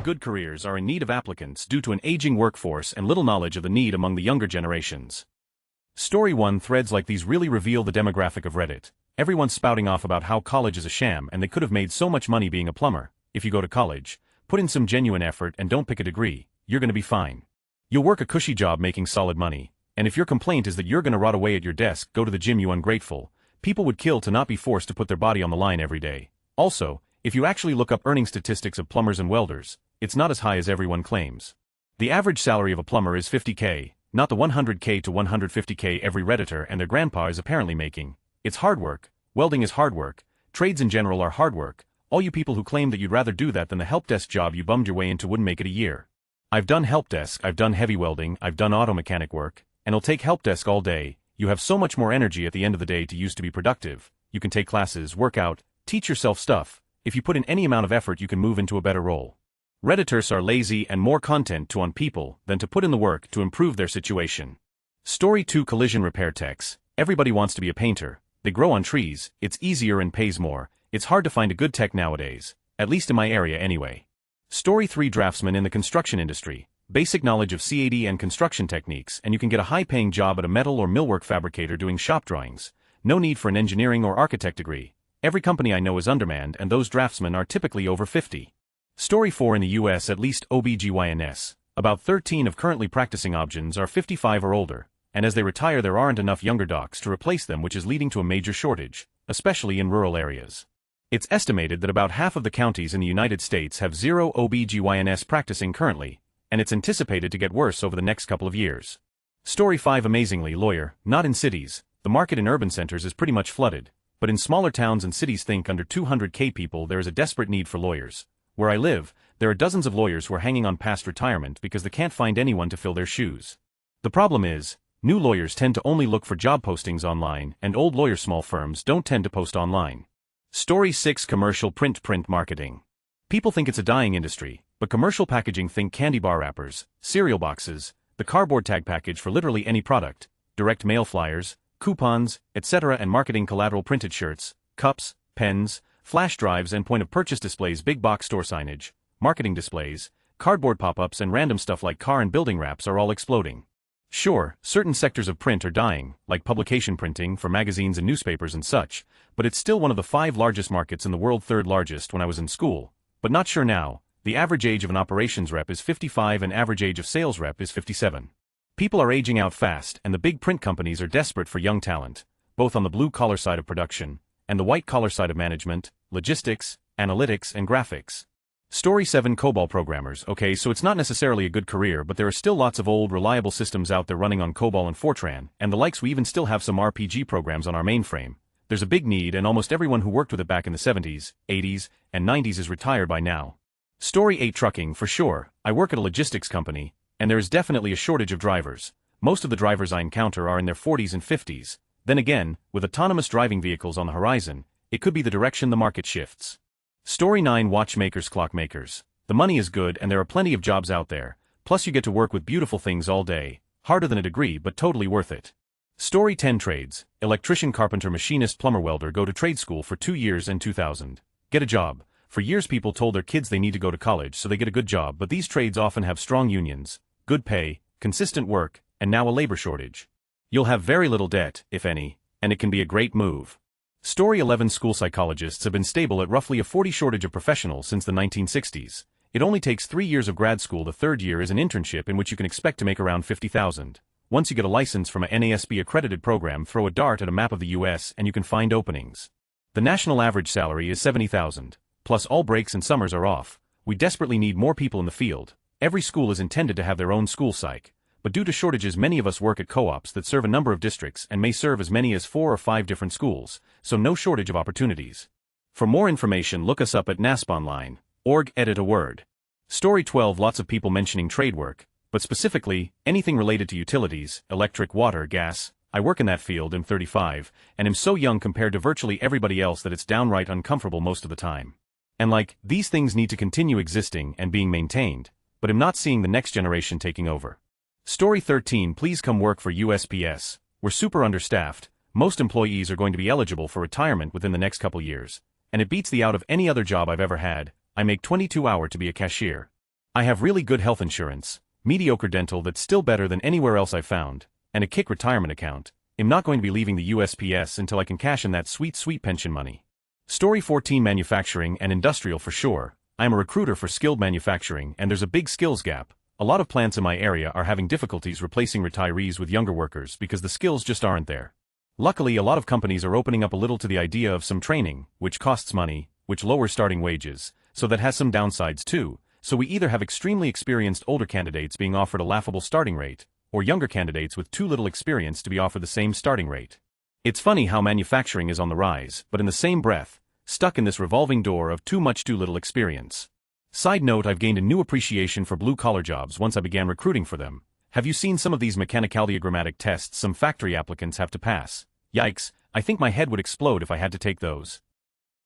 good careers are in need of applicants due to an aging workforce and little knowledge of the need among the younger generations. Story 1. Threads like these really reveal the demographic of Reddit. Everyone's spouting off about how college is a sham and they could have made so much money being a plumber. If you go to college, put in some genuine effort and don't pick a degree, you're gonna be fine. You'll work a cushy job making solid money, and if your complaint is that you're gonna rot away at your desk, go to the gym, you ungrateful. People would kill to not be forced to put their body on the line every day. Also, if you actually look up earning statistics of plumbers and welders, it's not as high as everyone claims. The average salary of a plumber is $50K, not the $100K to $150K every Redditor and their grandpa is apparently making. It's hard work, welding is hard work, trades in general are hard work. All you people who claim that you'd rather do that than the help desk job you bummed your way into wouldn't make it a year. I've done help desk, I've done heavy welding, I've done auto mechanic work, and it'll take help desk all day. You have so much more energy at the end of the day to use to be productive. You can take classes, work out, teach yourself stuff. If you put in any amount of effort you can move into a better role. Redditors are lazy and more content to on people than to put in the work to improve their situation. Story 2. Collision repair techs. Everybody wants to be a painter. They grow on trees, it's easier and pays more. It's hard to find a good tech nowadays, at least in my area anyway. Story 3. Draftsman in the construction industry. Basic knowledge of CAD and construction techniques and you can get a high-paying job at a metal or millwork fabricator doing shop drawings. No need for an engineering or architect degree. Every company I know is undermanned and those draftsmen are typically over 50. Story 4. In the US at least OBGYNs. About 13 of currently practicing OBGYNs are 55 or older, and as they retire there aren't enough younger docs to replace them, which is leading to a major shortage, especially in rural areas. It's estimated that about half of the counties in the United States have 0 OBGYNs practicing currently, and it's anticipated to get worse over the next couple of years. Story 5. Amazingly, lawyer, not in cities. The market in urban centers is pretty much flooded. But in smaller towns and cities, think under 200K people, there is a desperate need for lawyers. Where I live, there are dozens of lawyers who are hanging on past retirement because they can't find anyone to fill their shoes. The problem is, new lawyers tend to only look for job postings online and old lawyer small firms don't tend to post online. Story 6. Commercial print marketing. People think it's a dying industry, but commercial packaging, think candy bar wrappers, cereal boxes, the cardboard tag package for literally any product, direct mail flyers, coupons, etc. and marketing collateral, printed shirts, cups, pens, flash drives and point-of-purchase displays, big box store signage, marketing displays, cardboard pop-ups and random stuff like car and building wraps are all exploding. Sure, certain sectors of print are dying, like publication printing for magazines and newspapers and such, but it's still one of the 5 largest markets in the world, 3rd largest when I was in school, but not sure now. The average age of an operations rep is 55 and average age of sales rep is 57. People are aging out fast and the big print companies are desperate for young talent, both on the blue-collar side of production and the white-collar side of management, logistics, analytics, and graphics. Story 7. COBOL programmers. Okay, so it's not necessarily a good career, but there are still lots of old, reliable systems out there running on COBOL and Fortran, and the likes. We even still have some RPG programs on our mainframe. There's a big need and almost everyone who worked with it back in the 70s, 80s, and 90s is retired by now. Story 8. Trucking. For sure, I work at a logistics company, and there is definitely a shortage of drivers. Most of the drivers I encounter are in their 40s and 50s. Then again, with autonomous driving vehicles on the horizon, it could be the direction the market shifts. Story 9. Watchmakers, clockmakers. The money is good and there are plenty of jobs out there, plus you get to work with beautiful things all day, harder than a degree but totally worth it. Story 10. Trades. Electrician, carpenter, machinist, plumber, welder. Go to trade school for 2 years and 2,000. Get a job. For years people told their kids they need to go to college so they get a good job, but these trades often have strong unions, good pay, consistent work, and now a labor shortage. You'll have very little debt, if any, and it can be a great move. Story 11. School psychologists have been stable at roughly a 40 shortage of professionals since the 1960s. It only takes 3 years of grad school. The 3rd year is an internship in which you can expect to make around $50,000. Once you get a license from a NASB accredited program, throw a dart at a map of the US and you can find openings. The national average salary is $70,000. Plus all breaks and summers are off. We desperately need more people in the field. Every school is intended to have their own school psych, but due to shortages many of us work at co-ops that serve a number of districts and may serve as many as 4 or 5 different schools, so no shortage of opportunities. For more information look us up at nasponline.org. Edit a word. Story 12. Lots of people mentioning trade work, but specifically, anything related to utilities, electric, water, gas. I work in that field, am 35, and am so young compared to virtually everybody else that it's downright uncomfortable most of the time. And like, these things need to continue existing and being maintained, but am not seeing the next generation taking over. Story 13. Please come work for USPS. We're super understaffed. Most employees are going to be eligible for retirement within the next couple years, and it beats the out of any other job I've ever had. I make 22 hours to be a cashier. I have really good health insurance, mediocre dental that's still better than anywhere else I've found, and a kick retirement account. I'm not going to be leaving the USPS until I can cash in that sweet pension money. Story 14. Manufacturing and industrial for sure. I am a recruiter for skilled manufacturing and there's a big skills gap. A lot of plants in my area are having difficulties replacing retirees with younger workers because the skills just aren't there. Luckily, a lot of companies are opening up a little to the idea of some training, which costs money, which lowers starting wages, so that has some downsides too. So we either have extremely experienced older candidates being offered a laughable starting rate, or younger candidates with too little experience to be offered the same starting rate. It's funny how manufacturing is on the rise, but in the same breath, stuck in this revolving door of too little experience. Side note, I've gained a new appreciation for blue-collar jobs once I began recruiting for them. Have you seen some of these mechanicaldiagrammatic tests some factory applicants have to pass? Yikes, I think my head would explode if I had to take those.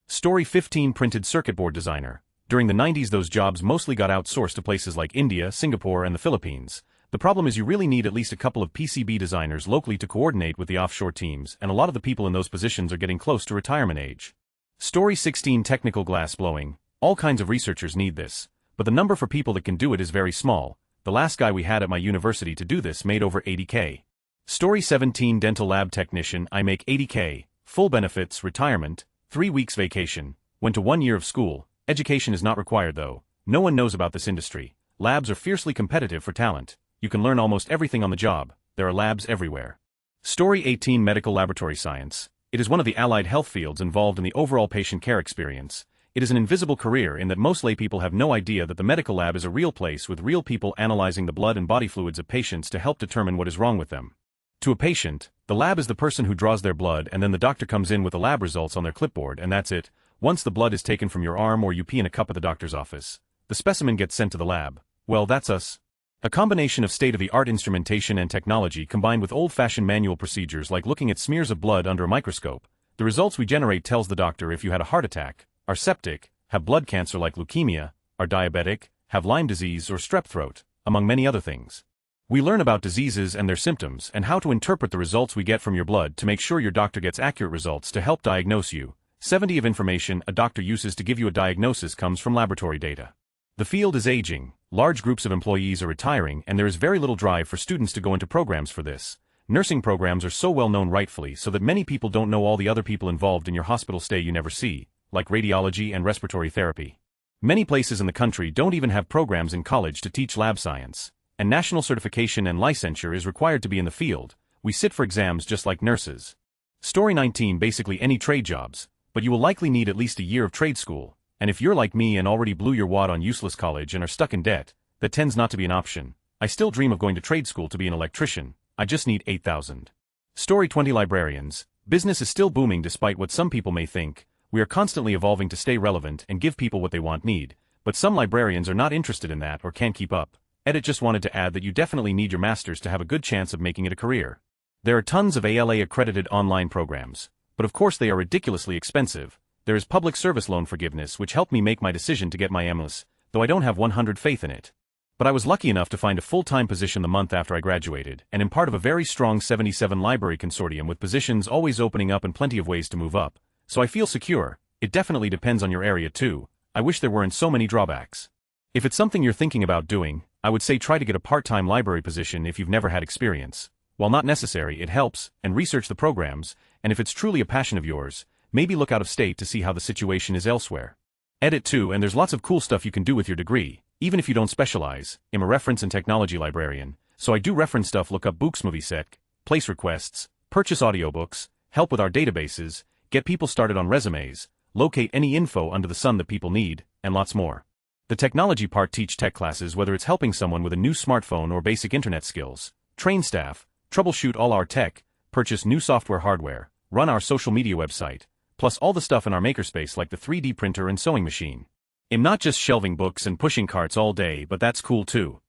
Story 15. Printed circuit board designer. During the 90s those jobs mostly got outsourced to places like India, Singapore and the Philippines. The problem is you really need at least a couple of PCB designers locally to coordinate with the offshore teams, and a lot of the people in those positions are getting close to retirement age. Story 16. Technical glass blowing. All kinds of researchers need this, but the number for people that can do it is very small. The last guy we had at my university to do this made over 80K. Story 17. Dental lab technician. I make 80K, full benefits, retirement, 3 weeks vacation, went to 1 year of school. Education is not required though. No one knows about this industry. Labs are fiercely competitive for talent. You can learn almost everything on the job. There are labs everywhere. Story 18. Medical laboratory science. It is one of the allied health fields involved in the overall patient care experience. It is an invisible career in that most laypeople have no idea that the medical lab is a real place with real people analyzing the blood and body fluids of patients to help determine what is wrong with them. To a patient, the lab is the person who draws their blood and then the doctor comes in with the lab results on their clipboard and that's it. Once the blood is taken from your arm or you pee in a cup at the doctor's office, the specimen gets sent to the lab. Well, that's us. A combination of state-of-the-art instrumentation and technology combined with old-fashioned manual procedures like looking at smears of blood under a microscope. The results we generate tells the doctor if you had a heart attack, are septic, have blood cancer like leukemia, are diabetic, have Lyme disease or strep throat, among many other things. We learn about diseases and their symptoms and how to interpret the results we get from your blood to make sure your doctor gets accurate results to help diagnose you. 70% of information a doctor uses to give you a diagnosis comes from laboratory data. The field is aging, large groups of employees are retiring and there is very little drive for students to go into programs for this. Nursing programs are so well known rightfully so that many people don't know all the other people involved in your hospital stay you never see, like radiology and respiratory therapy. Many places in the country don't even have programs in college to teach lab science, and national certification and licensure is required to be in the field. We sit for exams just like nurses. Story 19. Basically any trade jobs, but you will likely need at least a year of trade school. And if you're like me and already blew your wad on useless college and are stuck in debt, that tends not to be an option. I still dream of going to trade school to be an electrician. I just need 8,000. Story 20. Librarians. Business is still booming despite what some people may think. We are constantly evolving to stay relevant and give people what they need, but some librarians are not interested in that or can't keep up. Edit just wanted to add that you definitely need your master's to have a good chance of making it a career. There are tons of ALA accredited online programs, but of course they are ridiculously expensive. There is public service loan forgiveness which helped me make my decision to get my MLS, though I don't have 100% faith in it. But I was lucky enough to find a full-time position the month after I graduated and am part of a very strong 77 library consortium with positions always opening up and plenty of ways to move up, so I feel secure. It definitely depends on your area too. I wish there weren't so many drawbacks. If it's something you're thinking about doing, I would say try to get a part-time library position if you've never had experience. While not necessary, it helps, and research the programs, and if it's truly a passion of yours, maybe look out of state to see how the situation is elsewhere. Edit too, and there's lots of cool stuff you can do with your degree, even if you don't specialize. I'm a reference and technology librarian, so I do reference stuff, look up books, movie set, place requests, purchase audiobooks, help with our databases, get people started on resumes, locate any info under the sun that people need, and lots more. The technology part teach tech classes whether it's helping someone with a new smartphone or basic internet skills, train staff, troubleshoot all our tech, purchase new software hardware, run our social media website, plus all the stuff in our makerspace like the 3D printer and sewing machine. I'm not just shelving books and pushing carts all day, but that's cool too.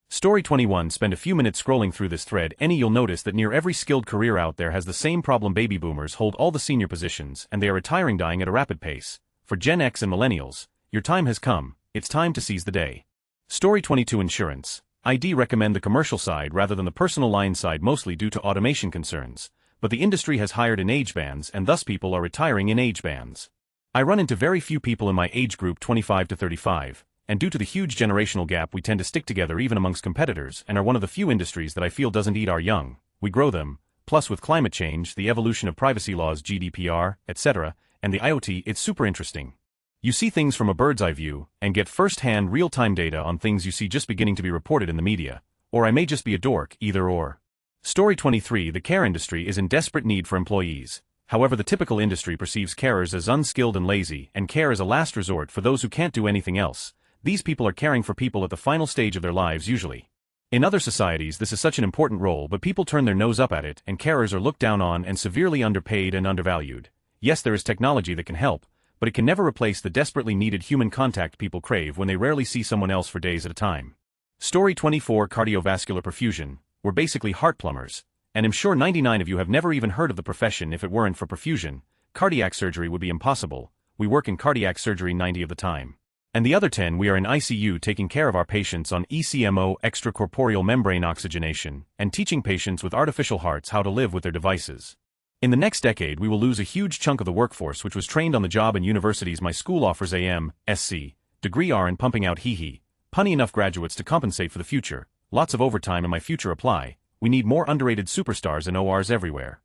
Story 21. Spend a few minutes scrolling through this thread, you'll notice that near every skilled career out there has the same problem. Baby boomers hold all the senior positions and they are retiring, dying at a rapid pace. For Gen X and millennials, your time has come. It's time to seize the day. Story 22. Insurance. I'd recommend the commercial side rather than the personal line side, mostly due to automation concerns, but the industry has hired in age bands and thus people are retiring in age bands. I run into very few people in my age group 25 to 35, and due to the huge generational gap we tend to stick together even amongst competitors and are one of the few industries that I feel doesn't eat our young, we grow them, plus with climate change, the evolution of privacy laws GDPR, etc., and the IoT it's super interesting. You see things from a bird's eye view, and get first-hand real-time data on things you see just beginning to be reported in the media, or I may just be a dork, either or. Story 23 The care industry is in desperate need for employees. However, the typical industry perceives carers as unskilled and lazy, and care as a last resort for those who can't do anything else. These people are caring for people at the final stage of their lives usually. In other societies this is such an important role, but people turn their nose up at it, and carers are looked down on and severely underpaid and undervalued. Yes, there is technology that can help, but it can never replace the desperately needed human contact people crave when they rarely see someone else for days at a time. Story 24 Cardiovascular perfusion. We're basically heart plumbers, and I'm sure 99 of you have never even heard of the profession. If it weren't for perfusion, cardiac surgery would be impossible. We work in cardiac surgery 90 of the time. And the other 10 we are in ICU taking care of our patients on ECMO, extracorporeal membrane oxygenation, and teaching patients with artificial hearts how to live with their devices. In the next decade we will lose a huge chunk of the workforce which was trained on the job in universities. My school offers AM, SC, degree R and pumping out punny enough graduates to compensate for the future, lots of overtime and my future apply. We need more underrated superstars and ORs everywhere.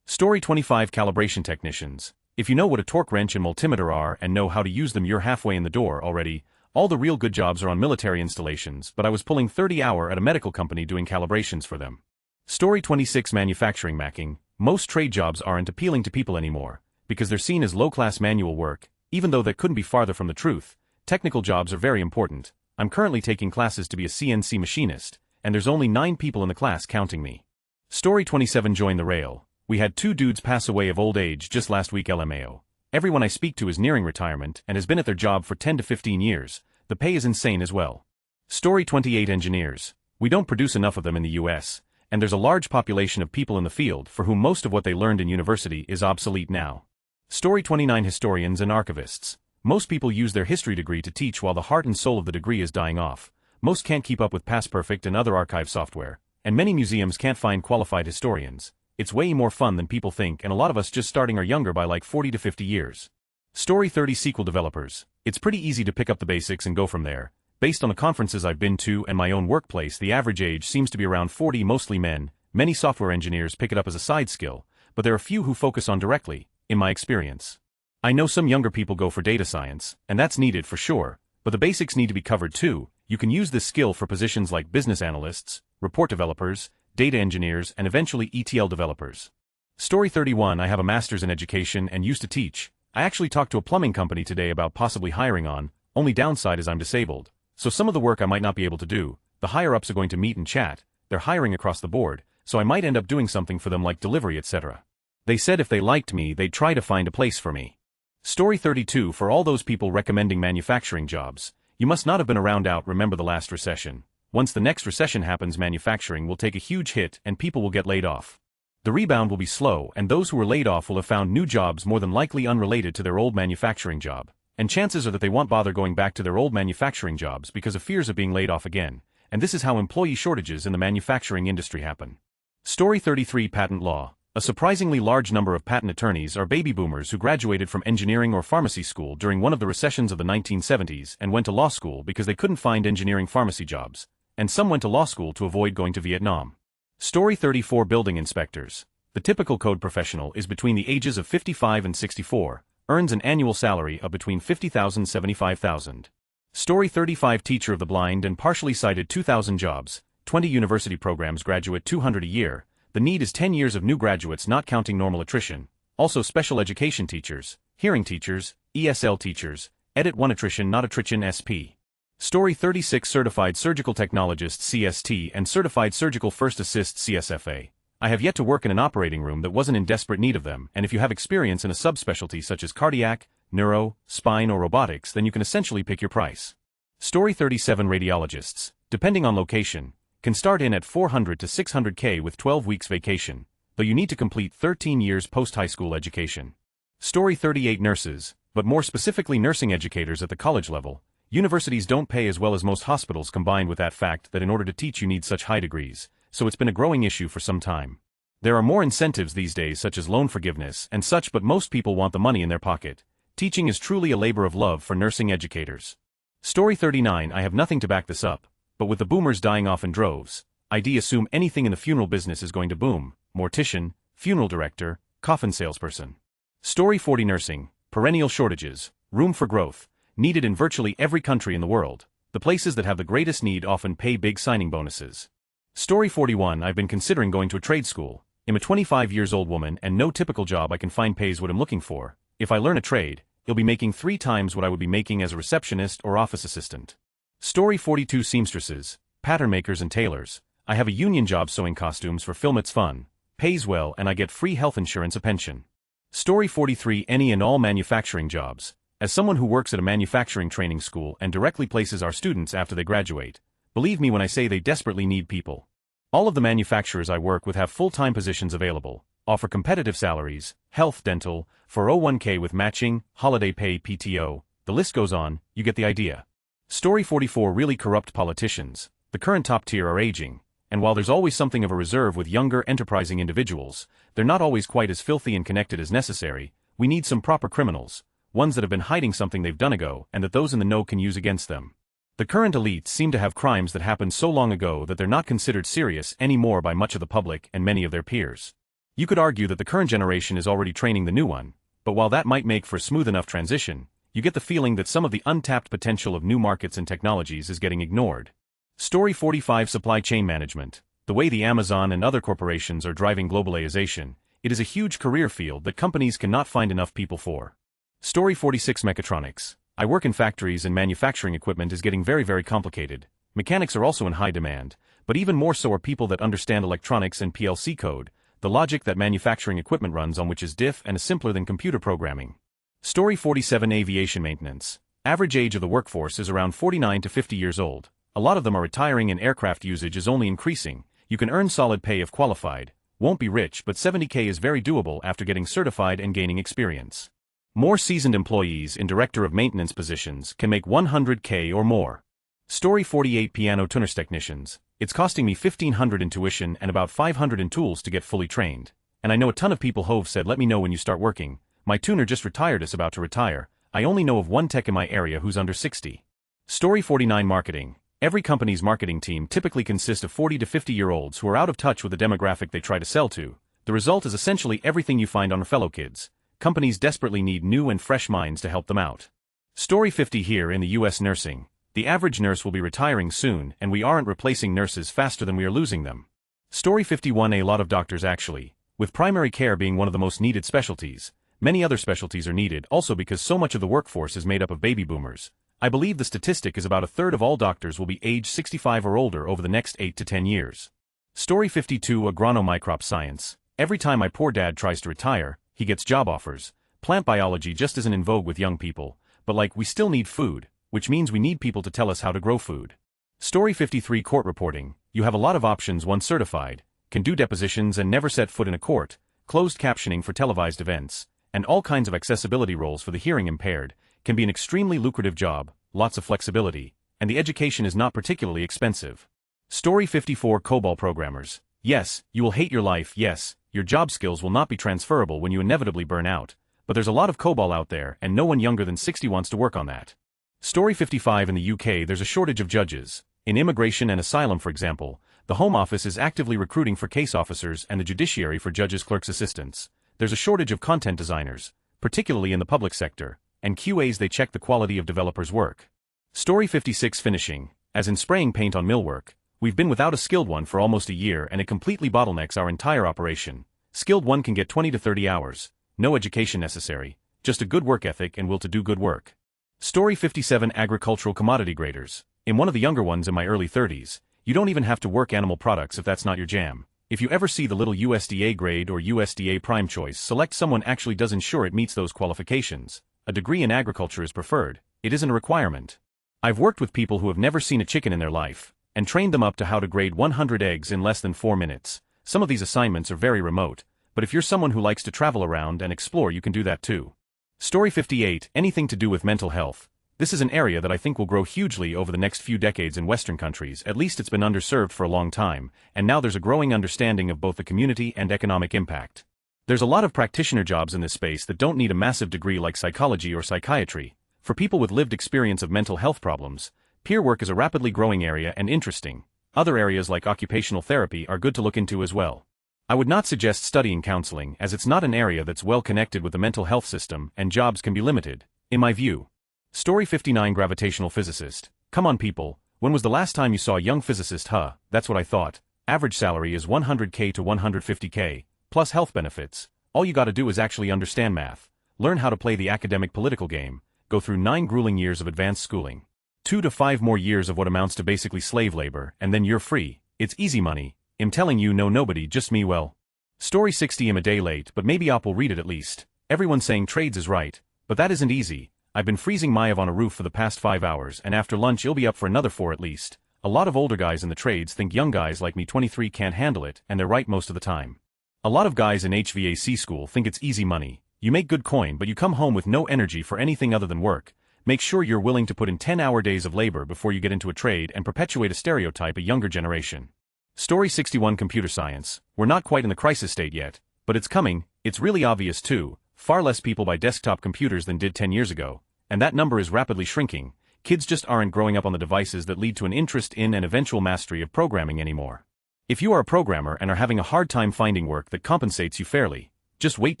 Story 25 Calibration technicians. If you know what a torque wrench and multimeter are and know how to use them, you're halfway in the door already. All the real good jobs are on military installations, but I was pulling 30-hour at a medical company doing calibrations for them. Story 26 Manufacturing macking. Most trade jobs aren't appealing to people anymore, because they're seen as low-class manual work, even though that couldn't be farther from the truth. Technical jobs are very important. I'm currently taking classes to be a CNC machinist, and there's only 9 people in the class counting me. Story 27 Join the rail. We had 2 dudes pass away of old age just last week. LMAO. Everyone I speak to is nearing retirement and has been at their job for 10 to 15 years. The pay is insane as well. Story 28 Engineers. We don't produce enough of them in the US, and there's a large population of people in the field for whom most of what they learned in university is obsolete now. Story 29 Historians and archivists. Most people use their history degree to teach while the heart and soul of the degree is dying off. Most can't keep up with PastPerfect and other archive software, and many museums can't find qualified historians. It's way more fun than people think, and a lot of us just starting are younger by like 40 to 50 years. Story 30 SQL developers. It's pretty easy to pick up the basics and go from there. Based on the conferences I've been to and my own workplace, the average age seems to be around 40, mostly men. Many software engineers pick it up as a side skill, but there are few who focus on directly, in my experience. I know some younger people go for data science, and that's needed for sure, but the basics need to be covered too. You can use this skill for positions like business analysts, report developers, data engineers, and eventually ETL developers. Story 31 I have a master's in education and used to teach. I actually talked to a plumbing company today about possibly hiring on. Only downside is I'm disabled, so some of the work I might not be able to do. The higher-ups are going to meet and chat. They're hiring across the board, so I might end up doing something for them like delivery, etc. They said if they liked me they'd try to find a place for me. Story 32 For all those people recommending manufacturing jobs. You must not have been around remember the last recession. Once the next recession happens, manufacturing will take a huge hit and people will get laid off. The rebound will be slow, and those who were laid off will have found new jobs more than likely unrelated to their old manufacturing job. And chances are that they won't bother going back to their old manufacturing jobs because of fears of being laid off again. And this is how employee shortages in the manufacturing industry happen. Story 33 Patent law. A surprisingly large number of patent attorneys are baby boomers who graduated from engineering or pharmacy school during one of the recessions of the 1970s and went to law school because they couldn't find engineering pharmacy jobs, and some went to law school to avoid going to Vietnam. Story 34 Building inspectors. The typical code professional is between the ages of 55 and 64, earns an annual salary of between $50,000 and $75,000. Story 35 Teacher of the blind and partially sighted 2,000 jobs, 20 university programs graduate 200 a year. The need is 10 years of new graduates not counting normal attrition. Also special education teachers, hearing teachers, ESL teachers, Edit 1 attrition not attrition SP. Story 36 Certified Surgical Technologist CST and Certified Surgical First Assist CSFA. I have yet to work in an operating room that wasn't in desperate need of them, and if you have experience in a subspecialty such as cardiac, neuro, spine or robotics, then you can essentially pick your price. Story 37 Radiologists, depending on location, can start in at $400 to $600K with 12 weeks vacation, though you need to complete 13 years post-high school education. Story 38 Nurses, but more specifically nursing educators at the college level. Universities don't pay as well as most hospitals, combined with that fact that in order to teach you need such high degrees, so it's been a growing issue for some time. There are more incentives these days such as loan forgiveness and such, but most people want the money in their pocket. Teaching is truly a labor of love for nursing educators. Story 39. I have nothing to back this up, but with the boomers dying off in droves, I'd assume anything in the funeral business is going to boom. Mortician, funeral director, coffin salesperson. Story 40. Nursing, perennial shortages, room for growth, needed in virtually every country in the world. The places that have the greatest need often pay big signing bonuses. Story 41. I've been considering going to a trade school. I'm a 25 years old woman and no typical job I can find pays what I'm looking for. If I learn a trade, you'll be making 3 times what I would be making as a receptionist or office assistant. Story 42. Seamstresses, pattern makers and tailors. I have a union job sewing costumes for film. It's fun, pays well, and I get free health insurance, a pension. Story 43. Any and all manufacturing jobs. As someone who works at a manufacturing training school and directly places our students after they graduate, believe me when I say they desperately need people. All of the manufacturers I work with have full-time positions available, offer competitive salaries, health, dental, 401k with matching, holiday pay, PTO, the list goes on, you get the idea. Story 44. Really corrupt politicians. The current top tier are aging, and while there's always something of a reserve with younger, enterprising individuals, they're not always quite as filthy and connected as necessary. We need some proper criminals, ones that have been hiding something they've done ago and that those in the know can use against them. The current elites seem to have crimes that happened so long ago that they're not considered serious anymore by much of the public and many of their peers. You could argue that the current generation is already training the new one, but while that might make for a smooth enough transition, you get the feeling that some of the untapped potential of new markets and technologies is getting ignored. Story 45. Supply chain management. The way the Amazon and other corporations are driving globalization, it is a huge career field that companies cannot find enough people for. Story 46. Mechatronics. I work in factories and manufacturing equipment is getting very complicated. Mechanics are also in high demand, but even more so are people that understand electronics and PLC code, the logic that manufacturing equipment runs on, which is diff and is simpler than computer programming. Story 47. Aviation maintenance. Average age of the workforce is around 49 to 50 years old. A lot of them are retiring and aircraft usage is only increasing. You can earn solid pay if qualified. Won't be rich, but 70k is very doable after getting certified and gaining experience. More seasoned employees in director of maintenance positions can make 100k or more. Story 48. Piano tuners technicians. It's costing me $1,500 in tuition and about $500 in tools to get fully trained. And I know a ton of people who've said let me know when you start working. My tuner just retired, is about to retire. I only know of one tech in my area who's under 60. Story 49. Marketing. Every company's marketing team typically consists of 40 to 50-year-olds who are out of touch with the demographic they try to sell to. The result is essentially everything you find on fellow kids. Companies desperately need new and fresh minds to help them out. Story 50. Here in the US, nursing. The average nurse will be retiring soon, and we aren't replacing nurses faster than we are losing them. Story 51. A lot of doctors actually, with primary care being one of the most needed specialties. Many other specialties are needed also because so much of the workforce is made up of baby boomers. I believe the statistic is about a third of all doctors will be age 65 or older over the next 8 to 10 years. Story 52. Agronomicrop science. Every time my poor dad tries to retire, he gets job offers. Plant biology just isn't in vogue with young people, but we still need food, which means we need people to tell us how to grow food. Story 53. Court reporting. You have a lot of options once certified, can do depositions and never set foot in a court, closed captioning for televised events, and all kinds of accessibility roles for the hearing impaired, can be an extremely lucrative job, lots of flexibility, and the education is not particularly expensive. Story 54. COBOL programmers. Yes, you will hate your life, yes, your job skills will not be transferable when you inevitably burn out, but there's a lot of COBOL out there and no one younger than 60 wants to work on that. Story 55. In the UK there's a shortage of judges. In immigration and asylum, for example, the Home Office is actively recruiting for case officers and the judiciary for judges' clerks' assistants. There's a shortage of content designers, particularly in the public sector, and QAs. They check the quality of developers' work. Story 56. Finishing. As in spraying paint on millwork, we've been without a skilled one for almost a year and it completely bottlenecks our entire operation. Skilled one can get 20 to 30 hours, no education necessary, just a good work ethic and will to do good work. Story 57. Agricultural commodity graders. In one of the younger ones in my early 30s, you don't even have to work animal products if that's not your jam. If you ever see the little USDA grade or USDA prime choice, select someone actually does ensure it meets those qualifications. A degree in agriculture is preferred, it isn't a requirement. I've worked with people who have never seen a chicken in their life, and trained them up to how to grade 100 eggs in less than 4 minutes. Some of these assignments are very remote, but if you're someone who likes to travel around and explore, you can do that too. Story 58. Anything to do with mental health. This is an area that I think will grow hugely over the next few decades in Western countries. At least it's been underserved for a long time, and now there's a growing understanding of both the community and economic impact. There's a lot of practitioner jobs in this space that don't need a massive degree like psychology or psychiatry. For people with lived experience of mental health problems, peer work is a rapidly growing area and interesting. Other areas like occupational therapy are good to look into as well. I would not suggest studying counseling as it's not an area that's well connected with the mental health system and jobs can be limited, in my view. Story 59 Gravitational Physicist. Come on people, when was the last time you saw a young physicist? That's what I thought. Average salary is 100k to 150k, plus health benefits. All you gotta do is actually understand math, learn how to play the academic political game, go through 9 grueling years of advanced schooling, 2 to 5 more years of what amounts to basically slave labor, and then you're free. It's easy money. I'm telling you, no nobody, just me. Well, story 60. I'm a day late, but maybe Op will read it at least. Everyone's saying trades is right, but that isn't easy. I've been freezing Maiev on a roof for the past 5 hours, and after lunch he'll be up for another 4 at least. A lot of older guys in the trades think young guys like me 23 can't handle it, and they're right most of the time. A lot of guys in HVAC school think it's easy money. You make good coin but you come home with no energy for anything other than work. Make sure you're willing to put in 10-hour days of labor before you get into a trade and perpetuate a stereotype a younger generation. Story 61 Computer Science. We're not quite in the crisis state yet, but it's coming. It's really obvious too. Far less people buy desktop computers than did 10 years ago, and that number is rapidly shrinking. Kids just aren't growing up on the devices that lead to an interest in and eventual mastery of programming anymore. If you are a programmer and are having a hard time finding work that compensates you fairly, just wait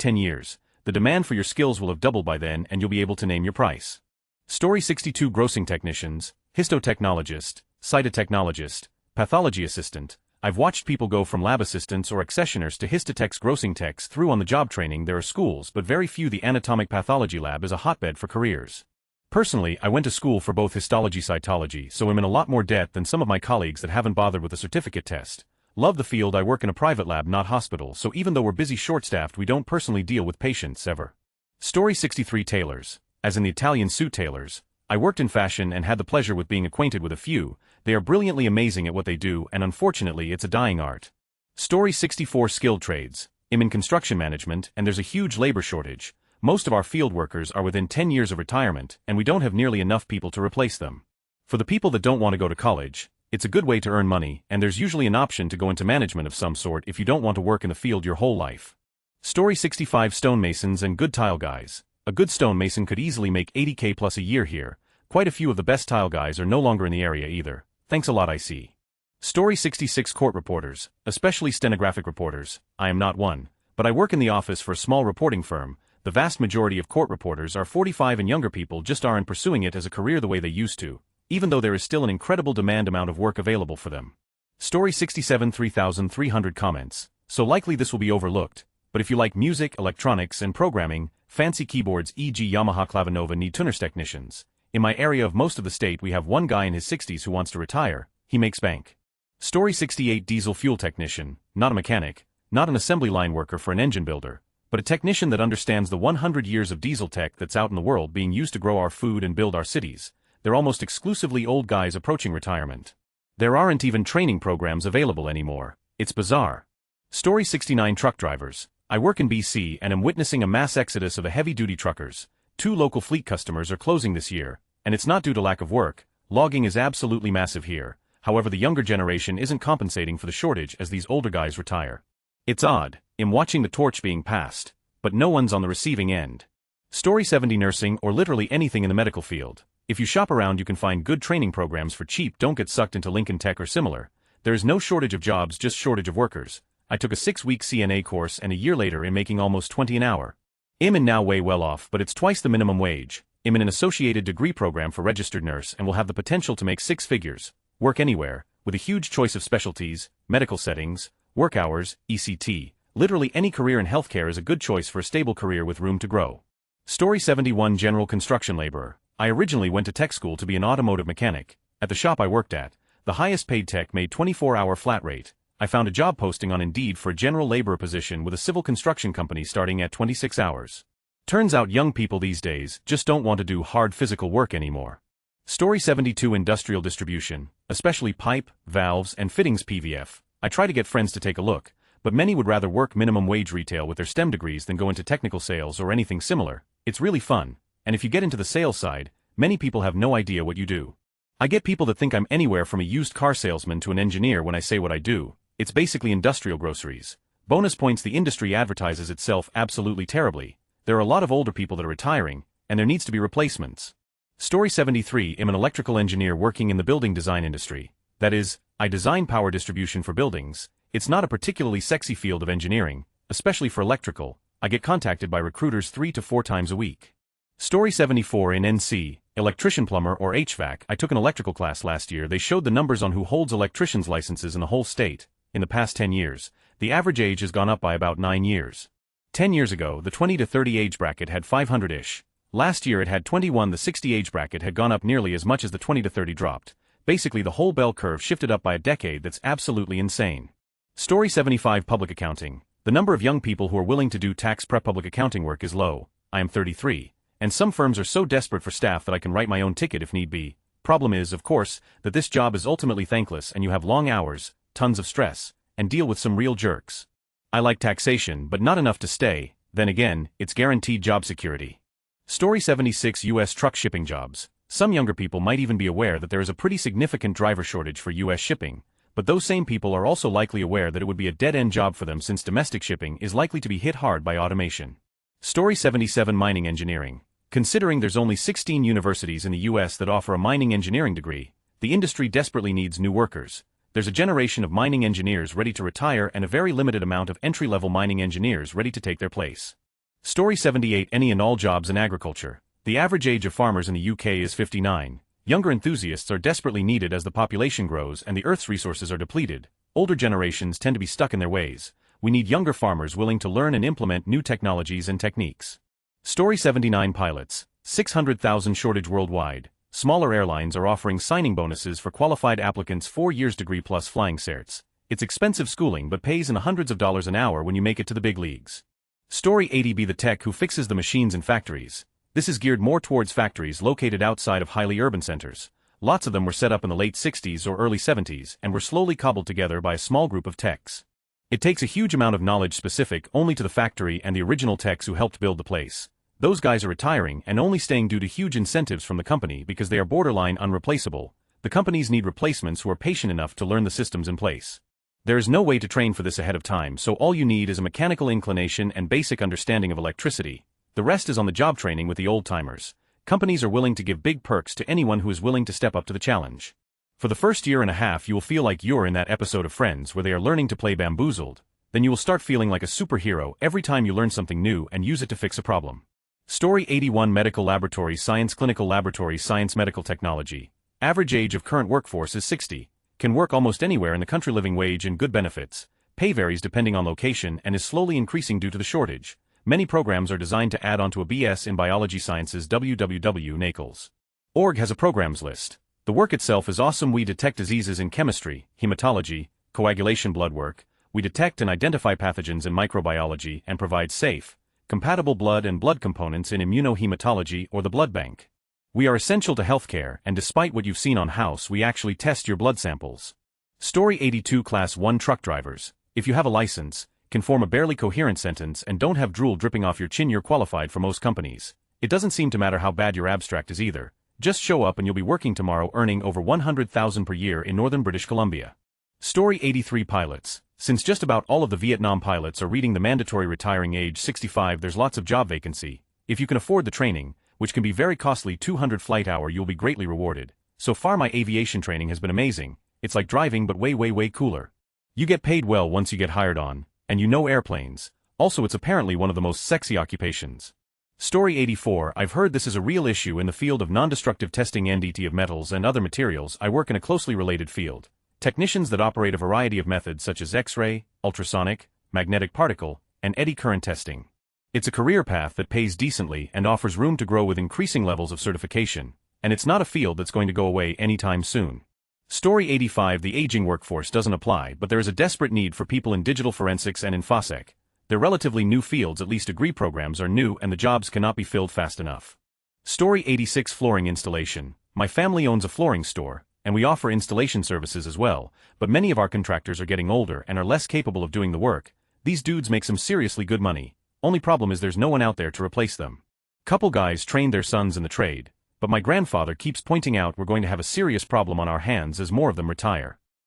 10 years. The demand for your skills will have doubled by then and you'll be able to name your price. Story 62 Grossing Technicians, Histotechnologist, Cytotechnologist, Pathology Assistant. I've watched people go from lab assistants or accessioners to histotechs, grossing techs through on the job training. There are schools but very few. The anatomic pathology lab is a hotbed for careers. Personally, I went to school for both histology cytology, so I'm in a lot more debt than some of my colleagues that haven't bothered with a certificate test. Love the field. I work in a private lab, not hospital, so even though we're busy short-staffed we don't personally deal with patients ever. Story 63 Tailors. As in the Italian suit tailors, I worked in fashion and had the pleasure with being acquainted with a few. They are brilliantly amazing at what they do and unfortunately it's a dying art. Story 64 Skilled Trades. I'm in construction management and there's a huge labor shortage. Most of our field workers are within 10 years of retirement and we don't have nearly enough people to replace them. For the people that don't want to go to college, it's a good way to earn money and there's usually an option to go into management of some sort if you don't want to work in the field your whole life. Story 65 Stonemasons and Good Tile Guys. A good stonemason could easily make 80k plus a year here. Quite a few of the best tile guys are no longer in the area either. Thanks a lot, I see. Story 66 Court Reporters, especially stenographic reporters. I am not one, but I work in the office for a small reporting firm. The vast majority of court reporters are 45 and younger. People just aren't pursuing it as a career the way they used to, even though there is still an incredible amount of work available for them. Story 67 3,300 comments. So likely this will be overlooked, but if you like music, electronics, and programming, fancy keyboards e.g. Yamaha Clavinova need tuners technicians. In my area of most of the state we have one guy in his 60s who wants to retire. He makes bank. Story 68 Diesel fuel technician, not a mechanic, not an assembly line worker for an engine builder, but a technician that understands the 100 years of diesel tech that's out in the world being used to grow our food and build our cities. They're almost exclusively old guys approaching retirement. There aren't even training programs available anymore. It's bizarre. Story 69 Truck Drivers. I work in BC and am witnessing a mass exodus of the heavy-duty truckers. 2 local fleet customers are closing this year, and it's not due to lack of work. Logging is absolutely massive here. However, the younger generation isn't compensating for the shortage as these older guys retire. It's odd. I'm watching the torch being passed, but no one's on the receiving end. Story 70 Nursing or literally anything in the medical field. If you shop around you can find good training programs for cheap. Don't get sucked into Lincoln Tech or similar. There is no shortage of jobs, just shortage of workers. I took a 6-week CNA course and a year later I'm making almost 20 an hour. I'm in now way well off, but it's twice the minimum wage. I'm in an associated degree program for registered nurse and will have the potential to make 6 figures, work anywhere, with a huge choice of specialties, medical settings, work hours, ECT. Literally any career in healthcare is a good choice for a stable career with room to grow. Story 71 General construction laborer. I originally went to tech school to be an automotive mechanic. At the shop I worked at, the highest paid tech made 24-hour flat rate. I found a job posting on Indeed for a general laborer position with a civil construction company starting at 26 hours. Turns out young people these days just don't want to do hard physical work anymore. Story 72 Industrial distribution, especially pipe, valves, and fittings PVF. I try to get friends to take a look, but many would rather work minimum wage retail with their STEM degrees than go into technical sales or anything similar. It's really fun, and if you get into the sales side, many people have no idea what you do. I get people that think I'm anywhere from a used car salesman to an engineer when I say what I do. It's basically industrial groceries. Bonus points: the industry advertises itself absolutely terribly. There are a lot of older people that are retiring, and there needs to be replacements. Story 73. I'm an electrical engineer working in the building design industry. That is, I design power distribution for buildings. It's not a particularly sexy field of engineering, especially for electrical. I get contacted by recruiters 3 to 4 times a week. Story 74. In NC, electrician plumber or HVAC. I took an electrical class last year. They showed the numbers on who holds electrician's licenses in the whole state. In the past 10 years, the average age has gone up by about 9 years. 10 years ago, the 20 to 30 age bracket had 500-ish. Last year it had 21. The 60 age bracket had gone up nearly as much as the 20 to 30 dropped. Basically the whole bell curve shifted up by a decade. That's absolutely insane. Story 75. Public accounting. The number of young people who are willing to do tax prep public accounting work is low. I am 33. And some firms are so desperate for staff that I can write my own ticket if need be. Problem is, of course, that this job is ultimately thankless and you have long hours, tons of stress, and deal with some real jerks. I like taxation but not enough to stay. Then again, it's guaranteed job security. Story 76. U.S. truck shipping jobs. Some younger people might even be aware that there is a pretty significant driver shortage for U.S. shipping, but those same people are also likely aware that it would be a dead-end job for them since domestic shipping is likely to be hit hard by automation. Story 77. Mining engineering. Considering there's only 16 universities in the U.S. that offer a mining engineering degree, the industry desperately needs new workers. There's a generation of mining engineers ready to retire and a very limited amount of entry-level mining engineers ready to take their place. Story 78. Any and all jobs in agriculture. The average age of farmers in the UK is 59. Younger enthusiasts are desperately needed as the population grows and the Earth's resources are depleted. Older generations tend to be stuck in their ways. We need younger farmers willing to learn and implement new technologies and techniques. Story 79. Pilots. 600,000 shortage worldwide. Smaller airlines are offering signing bonuses for qualified applicants 4 years degree plus flying certs. It's expensive schooling but pays in the hundreds of dollars an hour when you make it to the big leagues. Story 80. Be the tech who fixes the machines in factories. This is geared more towards factories located outside of highly urban centers. Lots of them were set up in the late 60s or early 70s and were slowly cobbled together by a small group of techs. It takes a huge amount of knowledge specific only to the factory and the original techs who helped build the place. Those guys are retiring and only staying due to huge incentives from the company because they are borderline unreplaceable. The companies need replacements who are patient enough to learn the systems in place. There is no way to train for this ahead of time, so all you need is a mechanical inclination and basic understanding of electricity. The rest is on the job training with the old-timers. Companies are willing to give big perks to anyone who is willing to step up to the challenge. For the first year and a half you will feel like you're in that episode of Friends where they are learning to play bamboozled. Then you will start feeling like a superhero every time you learn something new and use it to fix a problem. Story 81. Medical laboratory science. Clinical laboratory science. Medical technology. Average age of current workforce is 60. Can work almost anywhere in the country. Living wage and good benefits. Pay varies depending on location and is slowly increasing due to the shortage. Many programs are designed to add on to a BS in biology sciences. www.nacles.org has a programs list. The work itself is awesome. We detect diseases in chemistry, hematology, coagulation, blood work. We detect and identify pathogens in microbiology and provide safe, compatible blood and blood components in immunohematology or the blood bank. We are essential to healthcare, and despite what you've seen on House, we actually test your blood samples. Story 82. Class 1 truck drivers. If you have a license, can form a barely coherent sentence and don't have drool dripping off your chin, you're qualified for most companies. It doesn't seem to matter how bad your abstract is either. Just show up and you'll be working tomorrow earning over $100,000 per year in northern British Columbia. Story 83. Pilots. Since just about all of the Vietnam pilots are reaching the mandatory retiring age 65, there's lots of job vacancy. If you can afford the training, which can be very costly, 200 flight hour, you'll be greatly rewarded. So far my aviation training has been amazing. It's like driving but way cooler. You get paid well once you get hired on, and you know airplanes. Also it's apparently one of the most sexy occupations. Story 84. I've heard this is a real issue in the field of non-destructive testing NDT of metals and other materials. I work in a closely related field. Technicians that operate a variety of methods such as X-ray, ultrasonic, magnetic particle, and eddy current testing. It's a career path that pays decently and offers room to grow with increasing levels of certification, and it's not a field that's going to go away anytime soon. Story 85. The aging workforce doesn't apply, but there is a desperate need for people in digital forensics and in FOSSEC. They're relatively new fields, at least degree programs are new and the jobs cannot be filled fast enough. Story 86. Flooring installation. My family owns a flooring store, and we offer installation services as well, but many of our contractors are getting older and are less capable of doing the work. These dudes make some seriously good money. Only problem is there's no one out there to replace them. Couple guys trained their sons in the trade, but my grandfather keeps pointing out we're going to have a serious problem on our hands as more of them retire.